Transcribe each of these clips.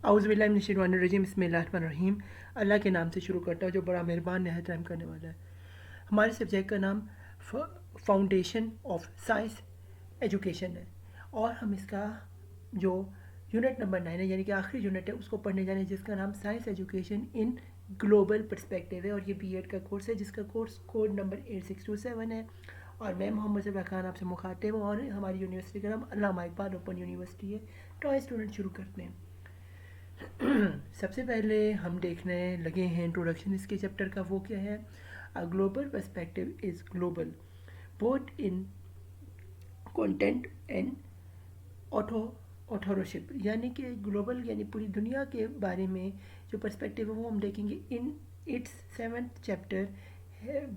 आउज़ुबिल्लाहिमिनश्शैतानिर्रजीम बिस्मिल्लाहिर्रहमानिर्रहीम। अल्लाह के नाम से शुरू करता हूँ जो बड़ा मेहरबान नहायत रहम करने वाला है। हमारे सब्जेक्ट का नाम फाउंडेशन ऑफ साइंस एजुकेशन है और हम इसका जो यूनिट नंबर 9 है यानी कि आखिरी यूनिट है उसको पढ़ने जा रहे हैं जिसका नाम science education in global perspective है और ये बीएड का कोर्स है जिसका कोर्स कोड नंबर 8627 है। और मैं मोहम्मद ज़फ़र खान आपसे मुखातिब हूँ और हमारी यूनिवर्सिटी का नाम अल्लामा इकबाल ओपन यूनिवर्सिटी है। तो आइए स्टूडेंट शुरू करते हैं। सबसे पहले हम देखने लगे हैं इंट्रोडक्शन इसके चैप्टर का। वो क्या है? A global perspective is global both in content and authorship, यानी कि ग्लोबल यानी पूरी दुनिया के बारे में जो पर्सपेक्टिव है वो हम देखेंगे in its 7th chapter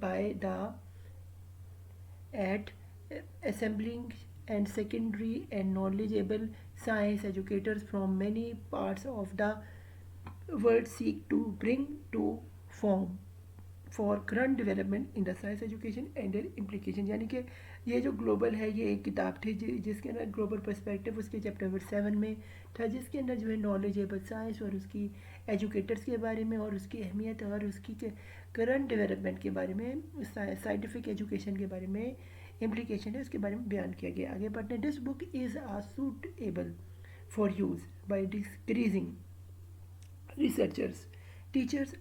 by the at assembling and secondary and knowledgeable science educators from many parts of the world seek to bring to form for current development in the science education and their implication. यानी कि ये जो global है ये एक किताब थी जिसके अंदर ग्लोबल पर्सपेक्टिव उसके चैप्टर नंबर 7 में था, जिसके अंदर जो है नॉलेजेबल साइंस और उसकी एजुकेटर्स के बारे में और उसकी अहमियत और उसकी करंट डेवलपमेंट के बारे में, साइंटिफिक एजुकेशन के बारे में इम्प्लीकेशन है उसके बारे में बयान किया गया। आगे बढ़ते हैं। This book is a suitable for use by decreasing researchers, teachers,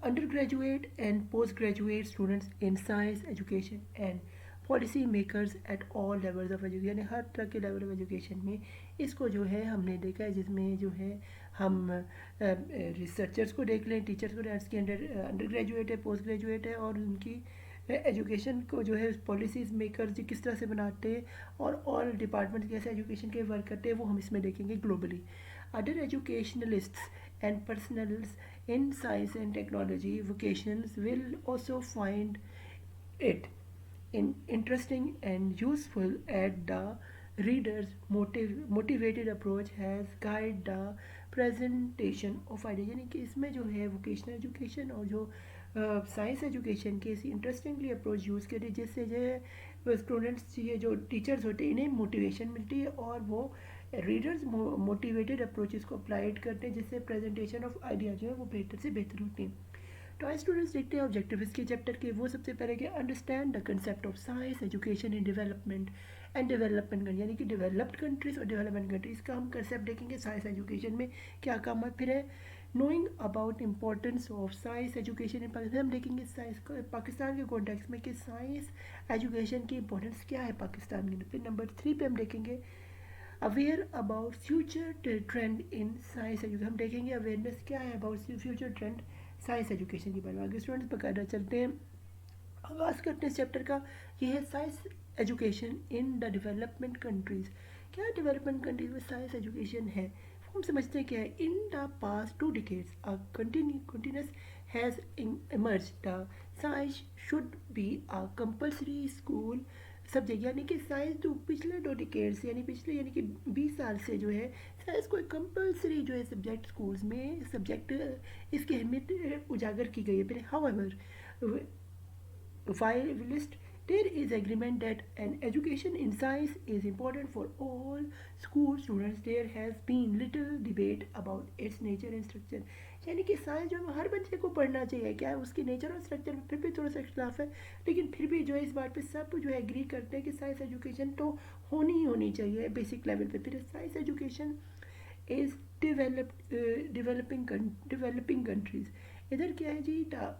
undergraduate and postgraduate students in science education and policy makers at all levels of education, यानी हर तरह के लेवल ऑफ एजुकेशन में इसको जो है हमने देखा है, जिसमें जो है हम रिसर्चर्स को देख लें, टीचर्स को, इसके अंडर ग्रेजुएट है, पोस्ट ग्रेजुएट है और उनकी एजुकेशन को जो है पॉलिसीज़ मेकर्स जी किस तरह से बनाते हैं और ऑल डिपार्टमेंट कैसे एजुकेशन के वर्क करते हैं वो हम इसमें देखेंगे globally. Other educationalists and personnels in science and technology vocations will also find it interesting and useful at the reader's motivated approach has guided the presentation of ideas। यानी कि इसमें जो है वोकेशनल एजुकेशन और जो साइंस एजुकेशन के इसी interestingly approach use करिए जिससे जो है स्टूडेंट्स ये जो टीचर्स होते हैं इन्हें मोटिवेशन मिलती है और वो रीडर्स मोटिवेटेड अप्रोचेस को अप्लाइड करते हैं जिससे प्रेजेंटेशन ऑफ आइडिया जो है वो बेहतर से बेहतर होती हैं। तो आज स्टूडेंट्स देखते हैं ऑब्जेक्टिव इसके चैप्टर के। वो सबसे पहले कि understand the concept of science education in development and development, यानी कि डेवलप्ड कंट्रीज और डेवलपमेंट कंट्रीज का हम कंसेप्ट देखेंगे साइंस एजुकेशन में क्या काम है। फिर है knowing about importance of science education in Pakistan, हम देखेंगे साइंस पाकिस्तान के कॉन्टेक्स्ट में कि साइंस एजुकेशन की इंपॉर्टेंस क्या है पाकिस्तान में। फिर नंबर 3 पे हम देखेंगे aware about future trend in science education, हम देखेंगे अवेयरनेस क्या है about future trend science education के बारे में। आगे स्टूडेंट्स बकायदा चलते हैं, आगाज़ करते हैं इस चैप्टर का। ये है science education in the development countries. क्या डेवलपमेंट कंट्रीज में साइंस एजुकेशन है हम समझते हैं क्या है। In the past 2 decades a continuous has emerged the science should be a compulsory school subject, यानी कि साइंस जो पिछले 2 डिकेड्स यानी कि 20 साल से जो है साइंस को एक कंपल्सरी जो है सब्जेक्ट स्कूल्स में सब्जेक्ट इसकी अहमियत उजागर की गई है। फिर however whilst there is agreement that an education in science is important for all school students, there has been little debate about its nature and structure। यानी कि साइंस जो है हर बच्चे को पढ़ना चाहिए, क्या है उसकी नेचर और स्ट्रक्चर में फिर भी थोड़ा सा इख्तलाफ है, लेकिन फिर भी जो है इस बात पे सब जो है एग्री करते हैं कि साइंस एजुकेशन तो होनी ही होनी चाहिए बेसिक लेवल पे। फिर science education is developing countries, इधर क्या है जी the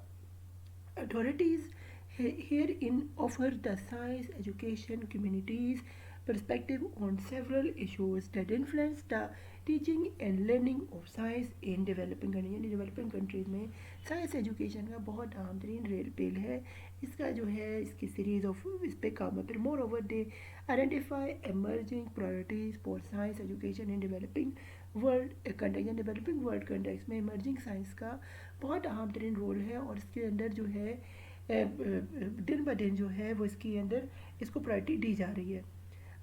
authorities herein offer the science education community's perspective on several issues that influence the teaching and learning of science in developing countries। यानी डेवलपिंग कंट्रीज़ में science education का बहुत अहम तरीन रेल है। इसका जो है इसकी सीरीज ऑफ इस पे काम है। फिर more over they identify emerging priorities for science education in developing world context, यानी डेवलपिंग वर्ल्ड कंटेक्स में इमर्जिंग साइंस का बहुत अहम तरीन रोल है और इसके अंदर जो है दिन ब दिन जो है वो इसके अंदर इसको प्रायोरिटी दी जा रही है।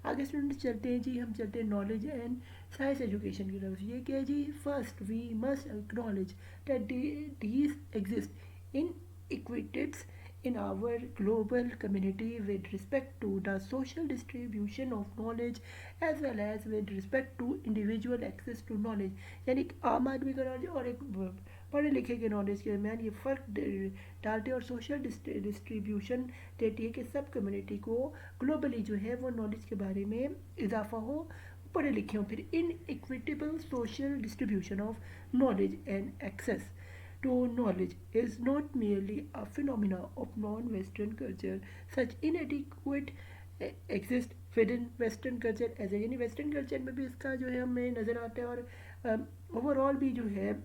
आगे स्टूडेंट्स चलते हैं जी, हम चलते हैं नॉलेज एंड साइंस एजुकेशन की तरफ। ये क्या है जी, first we must acknowledge that these exist inequities in our global community with respect to the social distribution of knowledge as well as with respect to individual access to knowledge. यानी एक आम आदमी का knowledge और एक पढ़े लिखे के नॉलेज के दरमियान ये फ़र्क डालते हैं और सोशल डिस्ट्रीब्यूशन देती है कि सब कम्युनिटी को ग्लोबली जो है वो नॉलेज के बारे में इजाफा हो, पढ़े लिखे हों. फिर inequitable social distribution of knowledge and access to knowledge is not merely a phenomena of non-Western culture. Such inadequate exist within Western culture as a यानी Western culture में भी इसका जो है हमें नज़र आता है और ओवरऑल भी जो है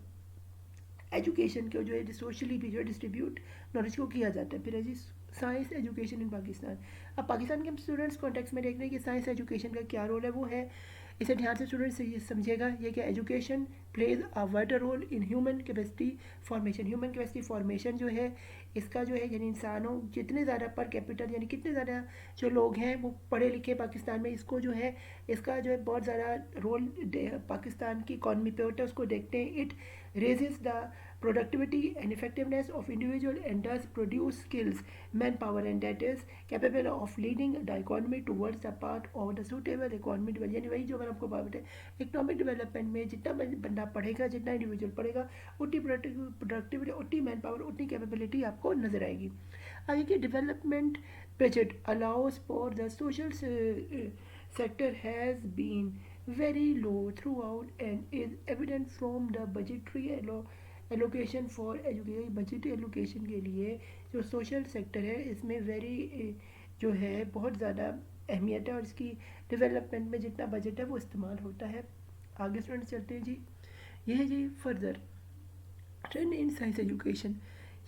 एजुकेशन को जो है सोशली भी जो है डिस्ट्रीब्यूट नॉलेज को किया जाता है. फिर है जी साइंस एजुकेशन इन पाकिस्तान. अब पाकिस्तान के हम स्टूडेंट्स कॉन्टेक्स्ट में देख रहे हैं कि साइंस एजुकेशन का क्या रोल है. वो है, इसे ध्यान से स्टूडेंट्स ये समझेगा, ये कि education plays a vital role in human capacity formation. Human capacity formation जो है इसका जो है यानी इंसानों जितने ज़्यादा पर कैपिटल यानी कितने ज़्यादा जो लोग हैं वो पढ़े लिखे पाकिस्तान में, इसको जो है इसका जो है बहुत ज़्यादा रोल पाकिस्तान की इकॉनमी पे होता है. उसको देखते हैं. It raises the productivity and effectiveness of individual and does produce skills manpower and that is capable of leading the economy towards the path of the suitable economic development. यानी वही जो मैंने आपको बात बताई, इकोनॉमिक डेवलपमेंट में जितना बंदा पढ़ेगा, जितना इंडिविजुअल पढ़ेगा, उतनी प्रोडक्टिविटी, उतनी मैन पावर, उतनी कैपेबिलिटी आपको नजर आएगी. आगे की development budget allows for the social sector has been very low throughout and is evident from the budgetary allocation for education. Budget allocation के लिए जो सोशल सेक्टर है इसमें वेरी जो है बहुत ज़्यादा अहमियत है और इसकी डेवलपमेंट में जितना बजट है वो इस्तेमाल होता है. आगे स्टूडेंट्स चलते हैं जी. ये है जी further trend in science education.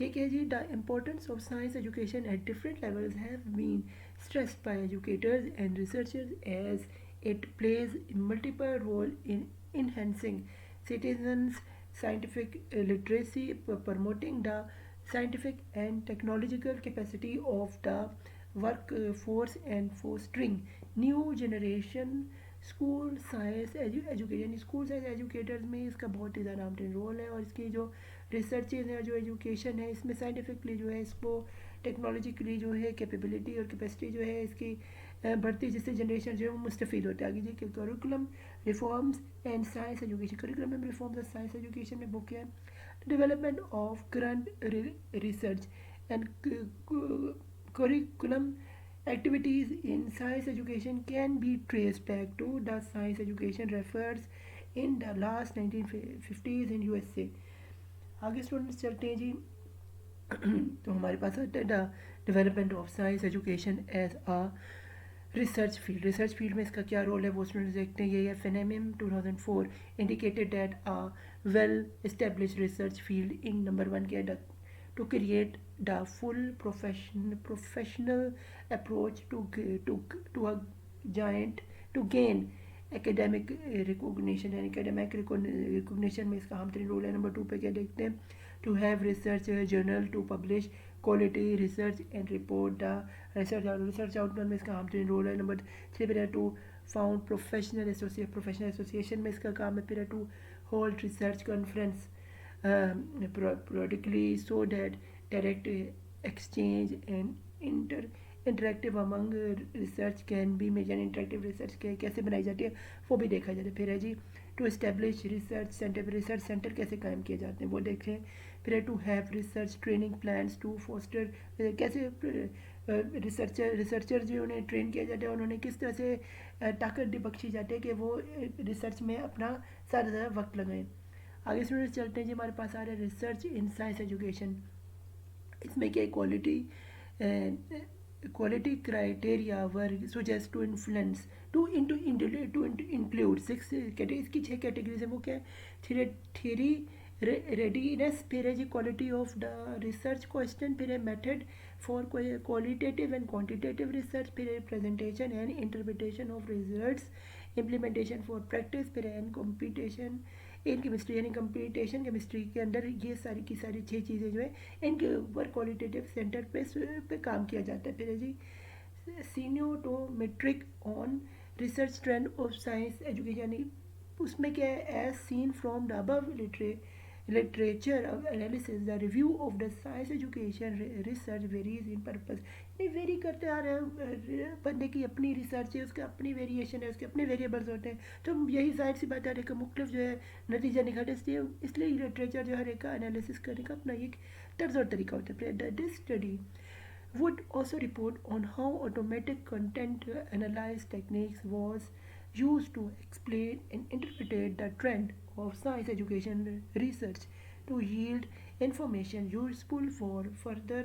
ये क्या है जी, the importance of science education at different levels have been stressed by educators and researchers as it plays multiple role in enhancing citizens' scientific literacy, promoting the scientific and technological capacity of the workforce and fostering new generation school science education. School science educators में इसका बहुत ही ज़्यादा important role है और इसकी जो researches है, जो एजुकेशन है, इसमें साइंटिफिकली जो है इसको टेक्नोलॉजिकली जो है कैपेबिलिटी और कैपेसिटी जो है इसकी बढ़ती, जिससे जनरेशन जो है वो मुस्तफ़ीद होते हैं. आगे जी curriculum reforms and science education. Curriculum reforms और साइंस एजुकेशन में बुक है development of current research and curriculum activities in science education can be traced back to the science education refers in the last 1950s in USA. आगे students चलते हैं जी. तो हमारे पास आता है the development of science education as a research field. Research field में इसका क्या रोल है वो स्टूडेंट्स देखते हैं. ये है FNMM 2004 indicated that a well establish research field in number 1 के to create the full professional approach to a giant to gain academic recognition. and academic recognition में इसका हम 3 रोल है. नंबर 2 पे क्या देखते हैं, to have research journal to publish quality research and report the research outcome में इसका हम 3 रोल है. नंबर 3 पे to found professional association में इसका काम है. फिर to hold research conference periodically so that direct exchange and interactive among research can be made. यानी इंटरेक्टिव रिसर्च कैसे बनाई जाती है वो भी देखा जाता है. फिर है जी टू इस्टेब्लिश रिसर्च सेंटर कैसे कायम किए जाते हैं वो देखें. फिर है to have research training plans to foster, कैसे रिसर्चर जो उन्हें ट्रेन किया जाता है, उन्होंने किस तरह से ताकत बख्शी जाती है कि वो रिसर्च में अपना ज़्यादा वक्त लगाएं. आगे स्टूडेंट्स चलते हैं जी. हमारे पास आ रहा है रिसर्च इन साइंस एजुकेशन. इसमें क्या क्वालिटी क्राइटेरिया वर्ग suggest to influence to include 6 category. इसकी 6 कैटेगरीज है. वो क्या है, थ्योरी रेडीनेस, फिर है जी quality of the research question, फिर है method for qualitative and quantitative research, फिर है presentation and interpretation of results, implementation for practice, फिर है कॉम्पिटिशन इन केमिस्ट्री. यानी कंपटीशन केमिस्ट्री के अंदर ये सारी की सारी 6 चीज़ें जो है इनके ऊपर क्वालिटेटिव सेंटर पे काम किया जाता है. फिर है जी scientometric on research trend of science education. यानी उसमें क्या है, as seen from the above literature of analysis, the review of the science education research varies in purpose. ये वेरी करते आ रहे हैं, बंदे की अपनी रिसर्च है, उसका अपनी वेरिएशन है, उसके अपने वेरिएबल्स होते हैं, तो यही जाहिर सी बात है, हर एक मुख्तलिफ जो है नतीजा निकालते, इसलिए लिटरेचर जो हर एक का एनालिसिस करने का अपना एक तर्ज और तरीका होता है. This study would also report on how automatic content analysis techniques was used to explain and interpret the trend of science education research to yield information useful for further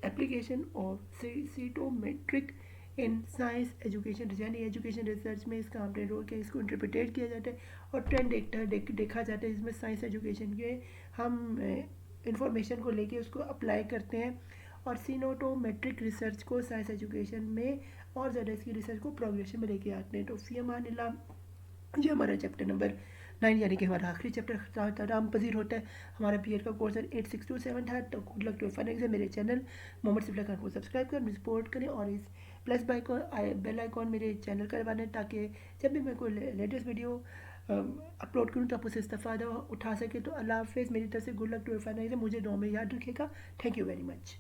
application of cytometric in science education यानी education research में इसका हमने role किया, इसको interpret किया जाता है और ट्रेंड देखा जाता है, जिसमें साइंस एजुकेशन के हम इंफॉर्मेशन को लेके उसको अप्लाई करते हैं और सीनोटोमेट्रिक रिसर्च को साइंस एजुकेशन में और ज़्यादा इसकी रिसर्च को प्रोग्रेशन में लेके आते हैं. तो फ़ी अमानिल्लाह, ये हमारा चैप्टर नंबर 9 यानी कि हमारा आखिरी चैप्टर राम पजीर होता है. हमारा बी का कोर्स 8627 था. तो good luck to fun exam. मेरे चैनल मोहम्मद सिफला खान को सब्सक्राइब करें, सपोर्ट करें और इस प्लस बेल आइकॉन मेरे चैनल का दबाना ताकि जब भी मैं कोई लेटेस्ट वीडियो अपलोड करूँ तो आप उससे इस्तेफादा उठा सके. तो अल्लाह हाफिज़. मेरी तरफ से good luck to fun exam. मुझे दुआ में याद रखेगा. Thank you very much.